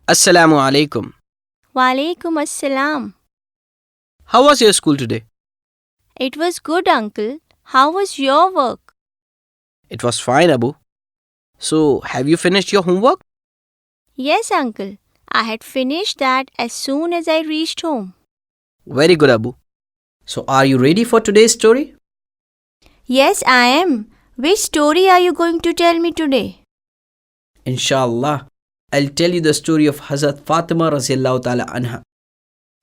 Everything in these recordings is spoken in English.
Assalamu Alaikum. Walaikum Assalam. How was your school today? It was good, uncle. How was your work? It was fine, Abu. So, have you finished your homework? Yes, uncle. I had finished that as soon as I reached home. Very good, Abu. So, are you ready for today's story? Yes, I am. Which story are you going to tell me today? Inshallah, I'll tell you the story of Hazrat Fatima radiallahu ta'ala anha.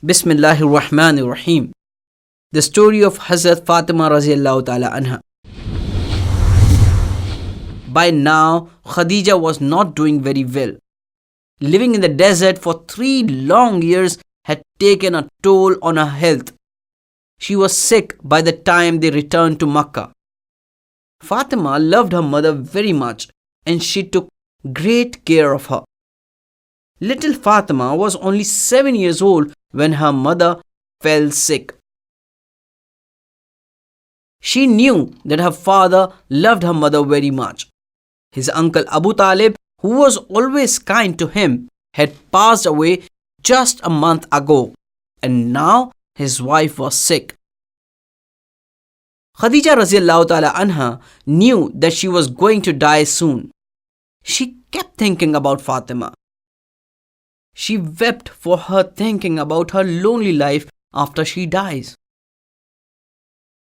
Bismillahir Rahmanir Rahim. The story of Hazrat Fatima radiallahu ta'ala anha. By now, Khadija was not doing very well. Living in the desert for 3 long years had taken a toll on her health. She was sick by the time they returned to Makkah. Fatima loved her mother very much and she took great care of her. Little Fatima was only 7 years old when her mother fell sick. She knew that her father loved her mother very much. His uncle Abu Talib, who was always kind to him, had passed away just a month ago, and now his wife was sick. Khadija radiallahu ta'ala anha knew that she was going to die soon. She kept thinking about Fatima. She wept for her, thinking about her lonely life after she dies.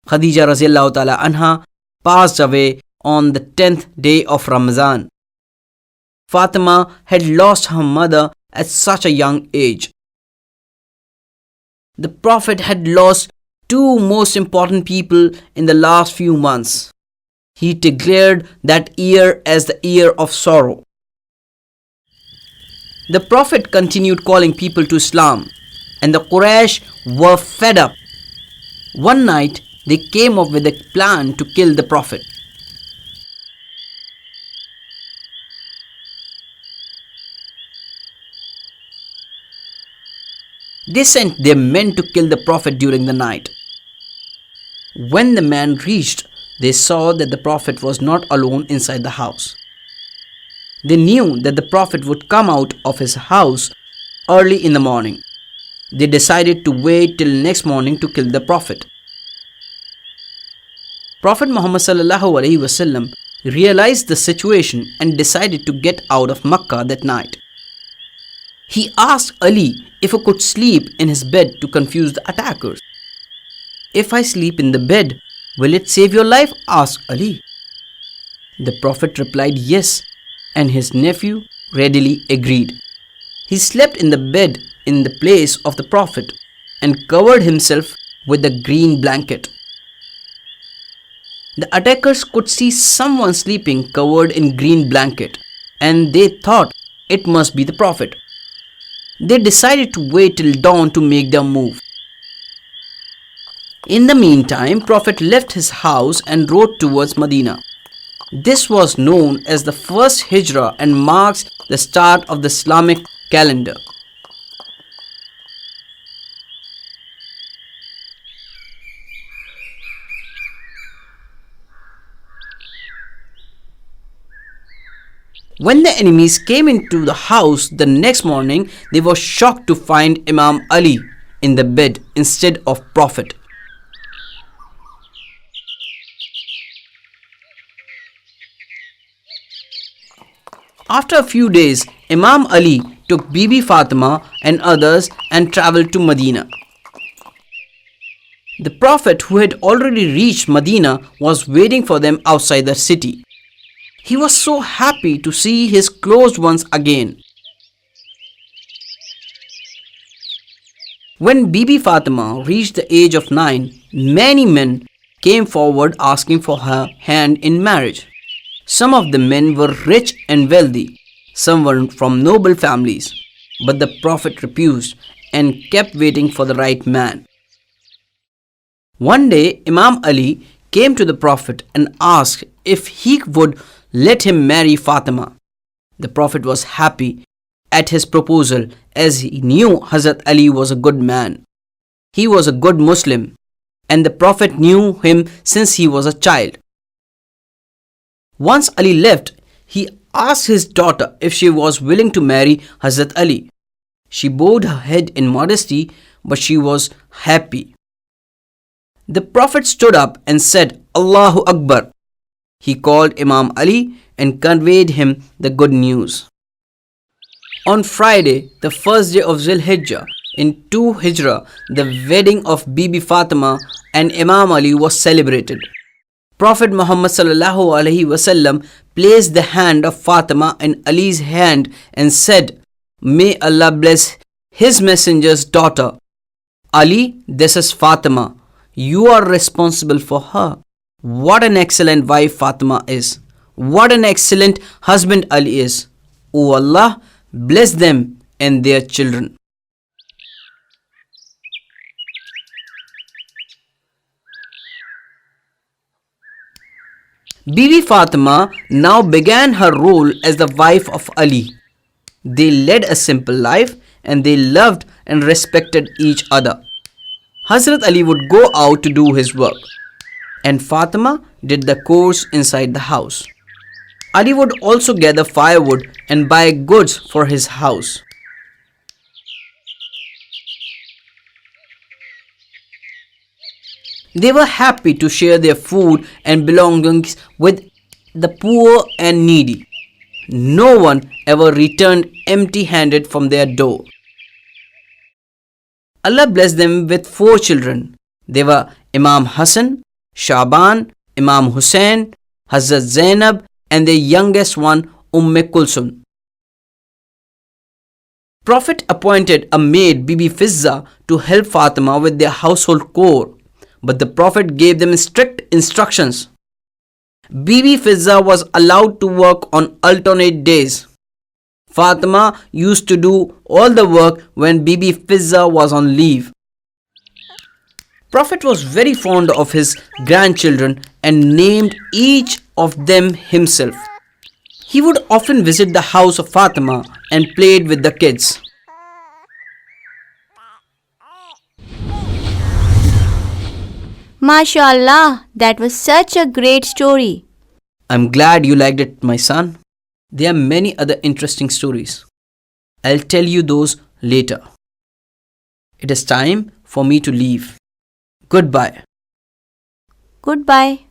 Khadija radiallahu ta'ala anha passed away on the 10th day of Ramadan. Fatima had lost her mother at such a young age. The Prophet had lost 2 most important people in the last few months. He declared that year as the year of sorrow. The Prophet continued calling people to Islam, and the Quraysh were fed up. One night, they came up with a plan to kill the Prophet. They sent their men to kill the Prophet during the night. When the man reached, they saw that the Prophet was not alone inside the house. They knew that the Prophet would come out of his house early in the morning. They decided to wait till next morning to kill the Prophet. Prophet Muhammad sallallahu alaihi wasallam realized the situation and decided to get out of Makkah that night. He asked Ali if he could sleep in his bed to confuse the attackers. "If I sleep in the bed, will it save your life?" asked Ali. The Prophet replied yes, and his nephew readily agreed. He slept in the bed in the place of the Prophet and covered himself with a green blanket. The attackers could see someone sleeping covered in green blanket, and they thought it must be the Prophet. They decided to wait till dawn to make their move. In the meantime, Prophet left his house and rode towards Medina. This was known as the first Hijrah and marks the start of the Islamic calendar. When the enemies came into the house the next morning, they were shocked to find Imam Ali in the bed instead of Prophet. After a few days, Imam Ali took Bibi Fatima and others and travelled to Medina. The Prophet, who had already reached Medina, was waiting for them outside the city. He was so happy to see his closed ones again. When Bibi Fatima reached the age of 9, many men came forward asking for her hand in marriage. Some of the men were rich and wealthy, some were from noble families, but the Prophet refused and kept waiting for the right man. One day, Imam Ali came to the Prophet and asked if he would let him marry Fatima. The Prophet was happy at his proposal as he knew Hazrat Ali was a good man. He was a good Muslim and the Prophet knew him since he was a child. Once Ali left, he asked his daughter if she was willing to marry Hazrat Ali. She bowed her head in modesty, but she was happy. The Prophet stood up and said, Allahu Akbar. He called Imam Ali and conveyed him the good news. On Friday, the first day of Zul-Hijjah, in 2 Hijrah, the wedding of Bibi Fatima and Imam Ali was celebrated. Prophet Muhammad sallallahu alaihi wasallam placed the hand of Fatima in Ali's hand and said, May Allah bless His Messenger's daughter. Ali, this is Fatima. You are responsible for her. What an excellent wife Fatima is. What an excellent husband Ali is. O Allah, bless them and their children. Bibi Fatima now began her role as the wife of Ali. They led a simple life and they loved and respected each other. Hazrat Ali would go out to do his work, and Fatima did the chores inside the house. Ali would also gather firewood and buy goods for his house. They were happy to share their food and belongings with the poor and needy. No one ever returned empty-handed from their door. Allah blessed them with 4 children. They were Imam Hasan, Shaban, Imam Husain, Hazrat Zainab, and their youngest one, Kulthum. Prophet appointed a maid, Bibi Fizza, to help Fatima with their household chore. But the Prophet gave them strict instructions. Bibi Fizza was allowed to work on alternate days. Fatima used to do all the work when Bibi Fizza was on leave. Prophet was very fond of his grandchildren and named each of them himself. He would often visit the house of Fatima and played with the kids. MashaAllah, that was such a great story. I'm glad you liked it, my son. There are many other interesting stories. I'll tell you those later. It is time for me to leave. Goodbye. Goodbye.